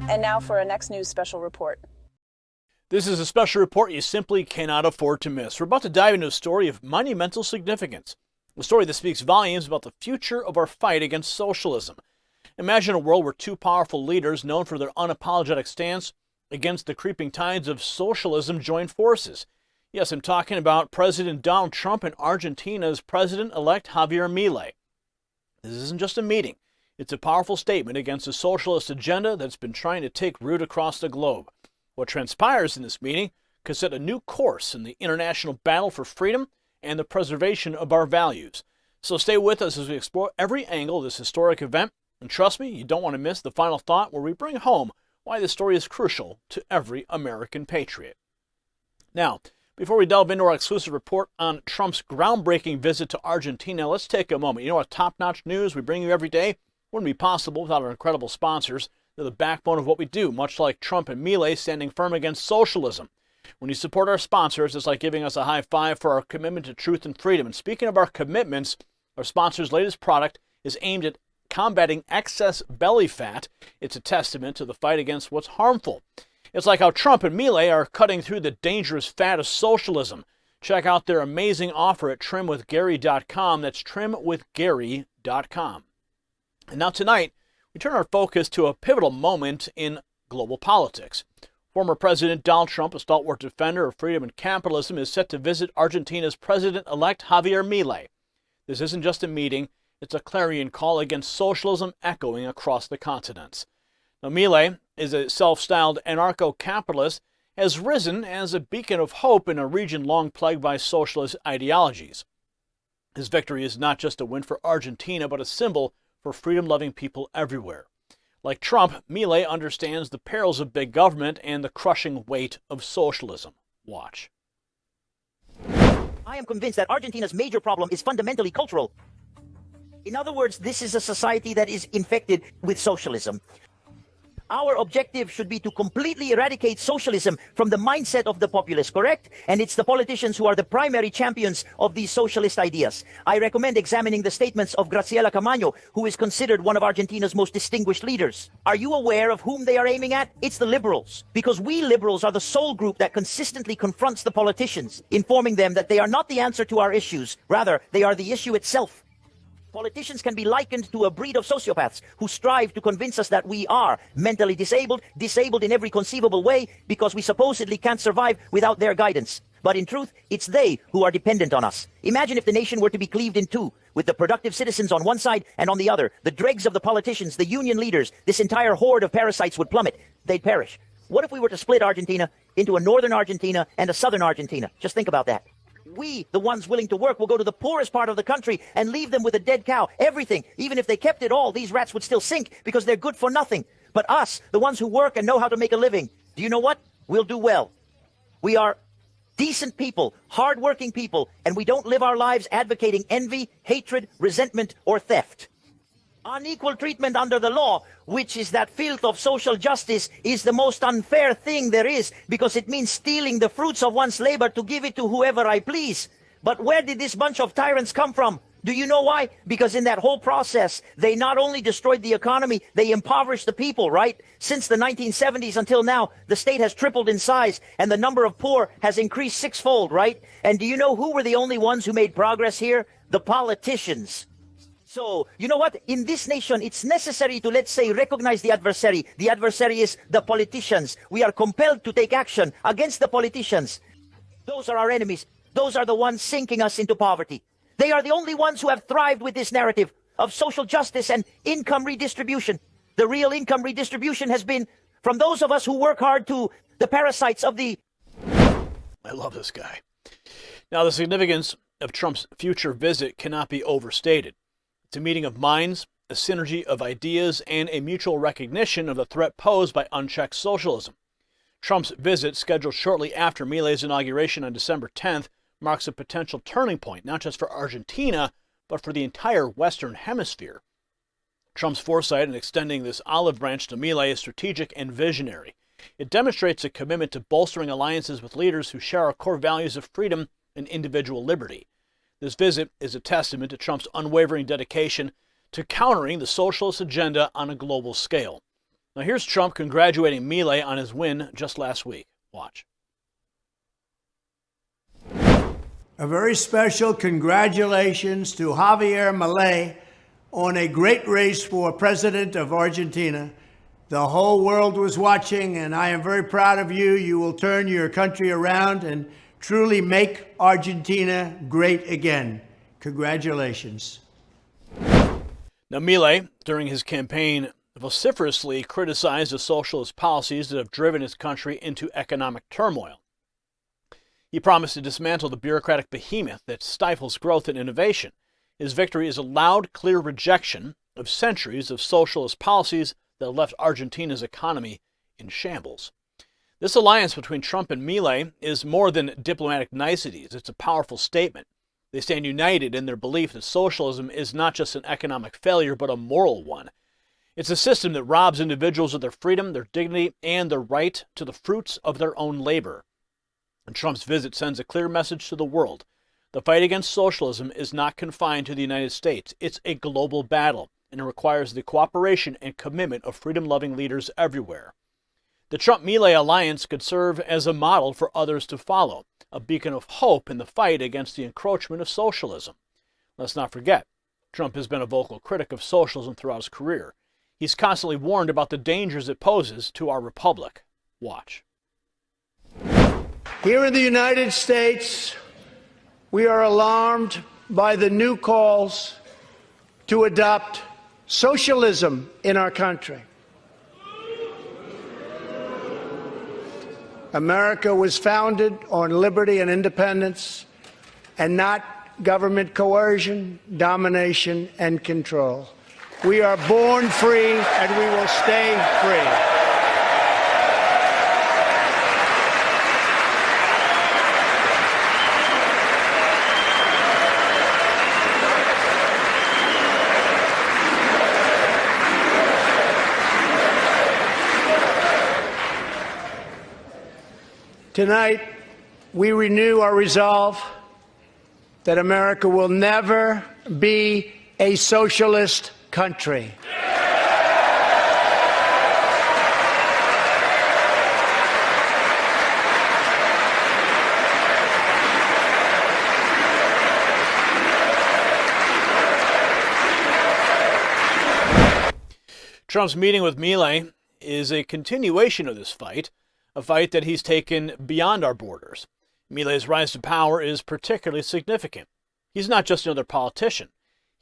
And now for our next news special report. This is a special report you simply cannot afford to miss. We're about to dive into a story of monumental significance, a story that speaks volumes about the future of our fight against socialism. Imagine a world where two powerful leaders known for their unapologetic stance against the creeping tides of socialism join forces. Yes, I'm talking about President Donald Trump and Argentina's President-elect Javier Milei. This isn't just a meeting. It's a powerful statement against a socialist agenda that's been trying to take root across the globe. What transpires in this meeting could set a new course in the international battle for freedom and the preservation of our values. So stay with us as we explore every angle of this historic event. And trust me, you don't want to miss the final thought where we bring home why this story is crucial to every American patriot. Now, before we delve into our exclusive report on Trump's groundbreaking visit to Argentina, let's take a moment. You know what top-notch news we bring you every day wouldn't be possible without our incredible sponsors. They're the backbone of what we do, much like Trump and Milei standing firm against socialism. When you support our sponsors, it's like giving us a high five for our commitment to truth and freedom. And speaking of our commitments, our sponsor's latest product is aimed at combating excess belly fat. It's a testament to the fight against what's harmful. It's like how Trump and Milei are cutting through the dangerous fat of socialism. Check out their amazing offer at trimwithgary.com. That's trimwithgary.com. And now tonight, we turn our focus to a pivotal moment in global politics. Former President Donald Trump, a stalwart defender of freedom and capitalism, is set to visit Argentina's President-elect Javier Milei. This isn't just a meeting, it's a clarion call against socialism echoing across the continents. Now, Milei is a self-styled anarcho-capitalist, has risen as a beacon of hope in a region long plagued by socialist ideologies. His victory is not just a win for Argentina, but a symbol for freedom-loving people everywhere. Like Trump, Milei understands the perils of big government and the crushing weight of socialism. Watch. I am convinced that Argentina's major problem is fundamentally cultural. In other words, this is a society that is infected with socialism. Our objective should be to completely eradicate socialism from the mindset of the populace, correct? And it's the politicians who are the primary champions of these socialist ideas. I recommend examining the statements of Graciela Camaño, who is considered one of Argentina's most distinguished leaders. Are you aware of whom they are aiming at? It's the liberals. Because we liberals are the sole group that consistently confronts the politicians, informing them that they are not the answer to our issues. Rather, they are the issue itself. Politicians can be likened to a breed of sociopaths who strive to convince us that we are mentally disabled in every conceivable way because we supposedly can't survive without their guidance. But in truth, it's they who are dependent on us. Imagine if the nation were to be cleaved in two, with the productive citizens on one side and on the other, the dregs of the politicians, the union leaders, this entire horde of parasites would plummet. They'd perish. What if we were to split Argentina into a northern Argentina and a southern Argentina? Just think about that. We, the ones willing to work, will go to the poorest part of the country and leave them with a dead cow. Everything. Even if they kept it all, these rats would still sink because they're good for nothing. But us, the ones who work and know how to make a living, do you know what? We'll do well. We are decent people, hardworking people, and we don't live our lives advocating envy, hatred, resentment, or theft. Unequal treatment under the law, which is that filth of social justice, is the most unfair thing there is because it means stealing the fruits of one's labor to give it to whoever I please. But where did this bunch of tyrants come from? Do you know why? Because in that whole process, they not only destroyed the economy, they impoverished the people, right? Since the 1970s until now, the state has tripled in size and the number of poor has increased sixfold, right? And do you know who were the only ones who made progress here? The politicians. So, you know what? In this nation, it's necessary to, let's say, recognize the adversary. The adversary is the politicians. We are compelled to take action against the politicians. Those are our enemies. Those are the ones sinking us into poverty. They are the only ones who have thrived with this narrative of social justice and income redistribution. The real income redistribution has been from those of us who work hard to the parasites of the... I love this guy. Now, the significance of Trump's future visit cannot be overstated. It's a meeting of minds, a synergy of ideas, and a mutual recognition of the threat posed by unchecked socialism. Trump's visit, scheduled shortly after Milei's inauguration on December 10th, marks a potential turning point, not just for Argentina, but for the entire Western Hemisphere. Trump's foresight in extending this olive branch to Milei is strategic and visionary. It demonstrates a commitment to bolstering alliances with leaders who share our core values of freedom and individual liberty. This visit is a testament to Trump's unwavering dedication to countering the socialist agenda on a global scale. Now here's Trump congratulating Milei on his win just last week. Watch. A very special congratulations to Javier Milei on a great race for President of Argentina. The whole world was watching, and I am very proud of you. You will turn your country around and truly make Argentina great again. Congratulations. Now, Milei, during his campaign, vociferously criticized the socialist policies that have driven his country into economic turmoil. He promised to dismantle the bureaucratic behemoth that stifles growth and innovation. His victory is a loud, clear rejection of centuries of socialist policies that left Argentina's economy in shambles. This alliance between Trump and Milei is more than diplomatic niceties. It's a powerful statement. They stand united in their belief that socialism is not just an economic failure, but a moral one. It's a system that robs individuals of their freedom, their dignity, and their right to the fruits of their own labor. And Trump's visit sends a clear message to the world. The fight against socialism is not confined to the United States. It's a global battle, and it requires the cooperation and commitment of freedom-loving leaders everywhere. The Trump-Milei alliance could serve as a model for others to follow, a beacon of hope in the fight against the encroachment of socialism. Let's not forget, Trump has been a vocal critic of socialism throughout his career. He's constantly warned about the dangers it poses to our republic. Watch. Here in the United States, we are alarmed by the new calls to adopt socialism in our country. America was founded on liberty and independence, and not government coercion, domination, and control. We are born free, and we will stay free. Tonight, we renew our resolve that America will never be a socialist country. Trump's meeting with Milei is a continuation of this fight, a fight that he's taken beyond our borders. Milei's rise to power is particularly significant. He's not just another politician.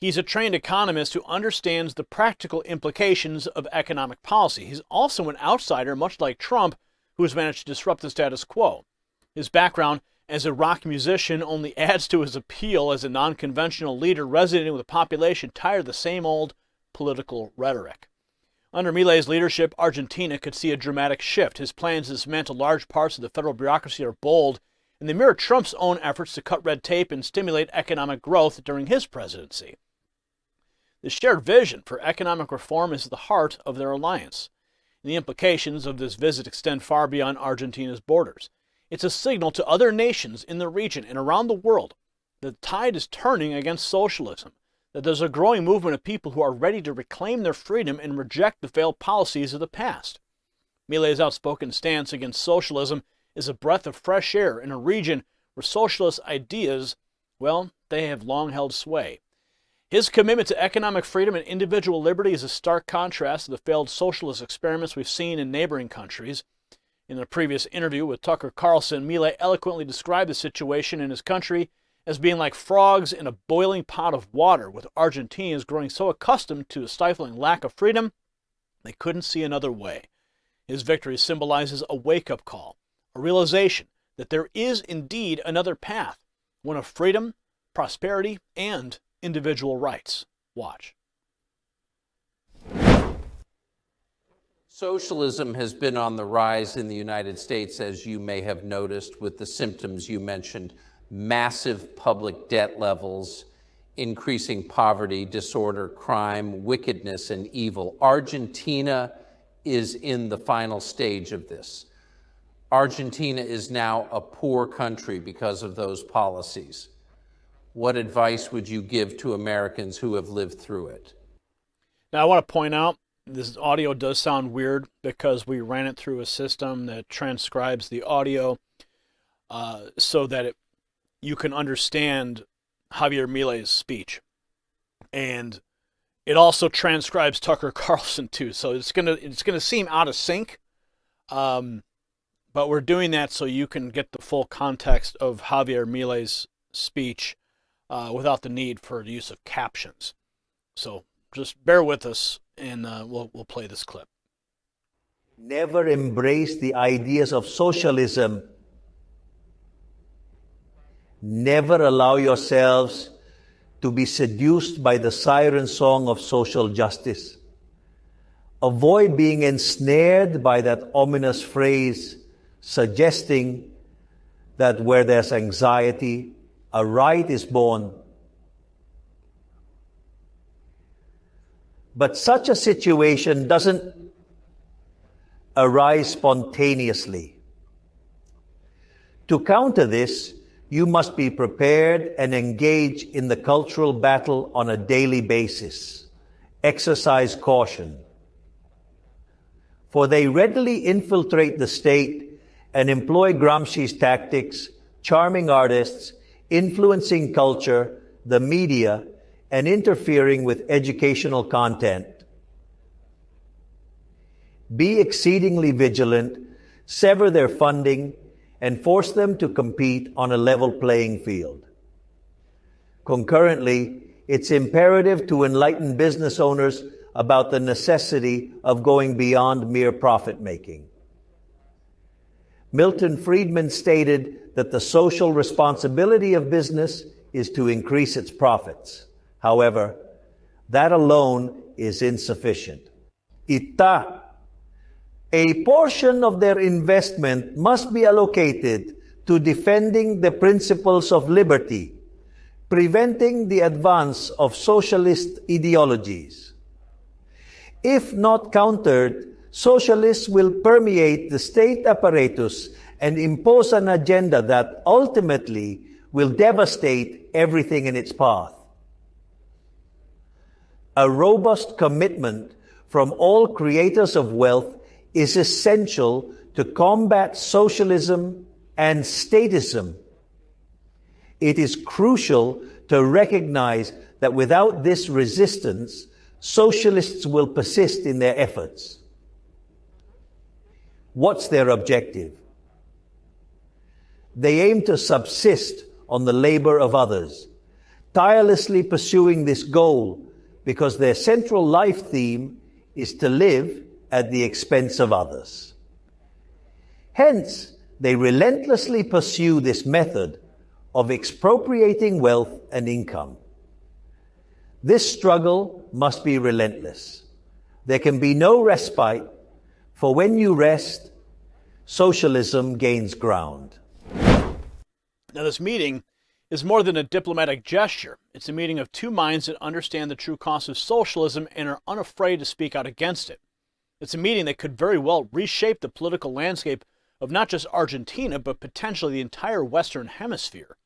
He's a trained economist who understands the practical implications of economic policy. He's also an outsider, much like Trump, who has managed to disrupt the status quo. His background as a rock musician only adds to his appeal as a non-conventional leader resonating with a population tired of the same old political rhetoric. Under Milei's leadership, Argentina could see a dramatic shift. His plans to dismantle large parts of the federal bureaucracy are bold, and they mirror Trump's own efforts to cut red tape and stimulate economic growth during his presidency. The shared vision for economic reform is the heart of their alliance. And the implications of this visit extend far beyond Argentina's borders. It's a signal to other nations in the region and around the world that the tide is turning against socialism, that there's a growing movement of people who are ready to reclaim their freedom and reject the failed policies of the past. Milei's outspoken stance against socialism is a breath of fresh air in a region where socialist ideas, well, they have long held sway. His commitment to economic freedom and individual liberty is a stark contrast to the failed socialist experiments we've seen in neighboring countries. In a previous interview with Tucker Carlson, Milei eloquently described the situation in his country as being like frogs in a boiling pot of water, with Argentinians growing so accustomed to a stifling lack of freedom, they couldn't see another way. His victory symbolizes a wake-up call, a realization that there is indeed another path, one of freedom, prosperity, and individual rights. Watch. Socialism has been on the rise in the United States, as you may have noticed, with the symptoms you mentioned: massive public debt levels, increasing poverty, disorder, crime, wickedness, and evil. Argentina is in the final stage of this. Argentina is now a poor country because of those policies. what advice would you give to Americans who have lived through it? Now, I want to point out, this audio does sound weird because we ran it through a system that transcribes the audio so that you can understand Javier Milei's speech. And it also transcribes Tucker Carlson too, so it's gonna seem out of sync. But we're doing that so you can get the full context of Javier Milei's speech without the need for the use of captions. So just bear with us, and we'll play this clip. Never embrace the ideas of socialism. Never allow yourselves to be seduced by the siren song of social justice. Avoid being ensnared by that ominous phrase suggesting that where there's anxiety, a right is born. But such a situation doesn't arise spontaneously. To counter this, you must be prepared and engage in the cultural battle on a daily basis. Exercise caution. For they readily infiltrate the state and employ Gramsci's tactics, charming artists, influencing culture, the media, and interfering with educational content. Be exceedingly vigilant, sever their funding, and force them to compete on a level playing field. Concurrently, it's imperative to enlighten business owners about the necessity of going beyond mere profit-making. Milton Friedman stated that the social responsibility of business is to increase its profits. However, that alone is insufficient. A portion of their investment must be allocated to defending the principles of liberty, preventing the advance of socialist ideologies. If not countered, socialists will permeate the state apparatus and impose an agenda that ultimately will devastate everything in its path. A robust commitment from all creators of wealth is essential to combat socialism and statism. It is crucial to recognize that without this resistance, socialists will persist in their efforts. What's their objective? They aim to subsist on the labor of others, tirelessly pursuing this goal because their central life theme is to live at the expense of others. Hence, they relentlessly pursue this method of expropriating wealth and income. This struggle must be relentless. There can be no respite, for when you rest, socialism gains ground. Now, this meeting is more than a diplomatic gesture. It's a meeting of two minds that understand the true cost of socialism and are unafraid to speak out against it. It's a meeting that could very well reshape the political landscape of not just Argentina, but potentially the entire Western Hemisphere.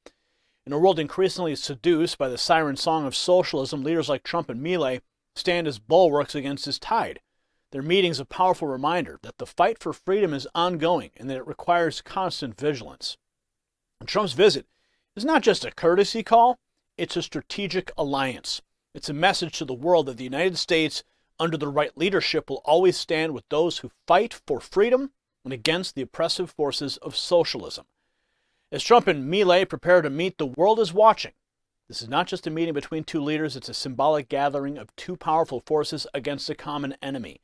In a world increasingly seduced by the siren song of socialism, leaders like Trump and Milei stand as bulwarks against this tide. Their meeting is a powerful reminder that the fight for freedom is ongoing and that it requires constant vigilance. And Trump's visit is not just a courtesy call, it's a strategic alliance. It's a message to the world that the United States, under the right leadership, will always stand with those who fight for freedom and against the oppressive forces of socialism. As Trump and Milei prepare to meet, the world is watching. This is not just a meeting between two leaders, it's a symbolic gathering of two powerful forces against a common enemy.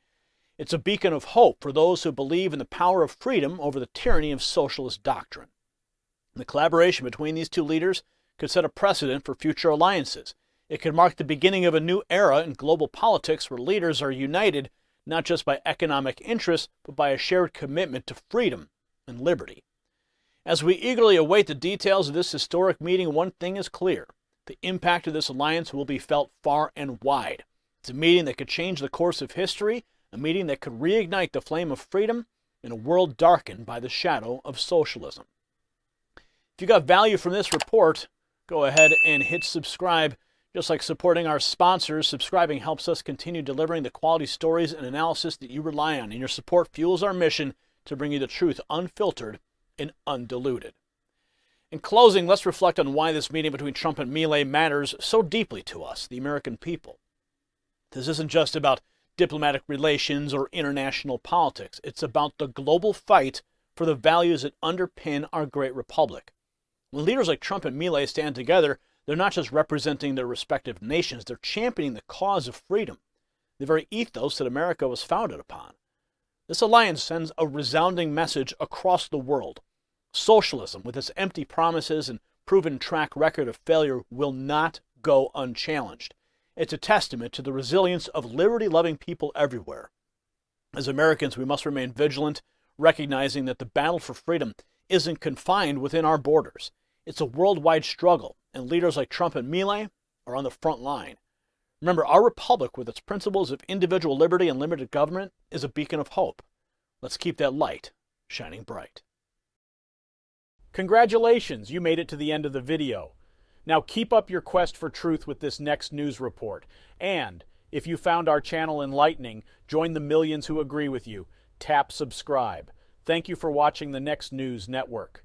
It's a beacon of hope for those who believe in the power of freedom over the tyranny of socialist doctrine. The collaboration between these two leaders could set a precedent for future alliances. It could mark the beginning of a new era in global politics where leaders are united not just by economic interests, but by a shared commitment to freedom and liberty. As we eagerly await the details of this historic meeting, one thing is clear. The impact of this alliance will be felt far and wide. It's a meeting that could change the course of history, a meeting that could reignite the flame of freedom in a world darkened by the shadow of socialism. If you got value from this report, go Go ahead and hit subscribe. Just like supporting our sponsors, subscribing helps us continue delivering the quality stories and analysis that you rely on, and your support fuels our mission to bring you the truth unfiltered and undiluted. In closing, let's reflect on why this meeting between Trump and Milei matters so deeply to us, the American people. This isn't just about diplomatic relations or international politics. It's about the global fight for the values that underpin our great republic. When leaders like Trump and Milei stand together, they're not just representing their respective nations, they're championing the cause of freedom, the very ethos that America was founded upon. This alliance sends a resounding message across the world. Socialism, with its empty promises and proven track record of failure, will not go unchallenged. It's a testament to the resilience of liberty-loving people everywhere. As Americans, we must remain vigilant, recognizing that the battle for freedom isn't confined within our borders. It's a worldwide struggle, and leaders like Trump and Milei are on the front line. Remember, our republic, with its principles of individual liberty and limited government, is a beacon of hope. Let's keep that light shining bright. Congratulations, you made it to the end of the video. Now keep up your quest for truth with this next news report. And if you found our channel enlightening, join the millions who agree with you. Tap subscribe. Thank you for watching the Next News Network.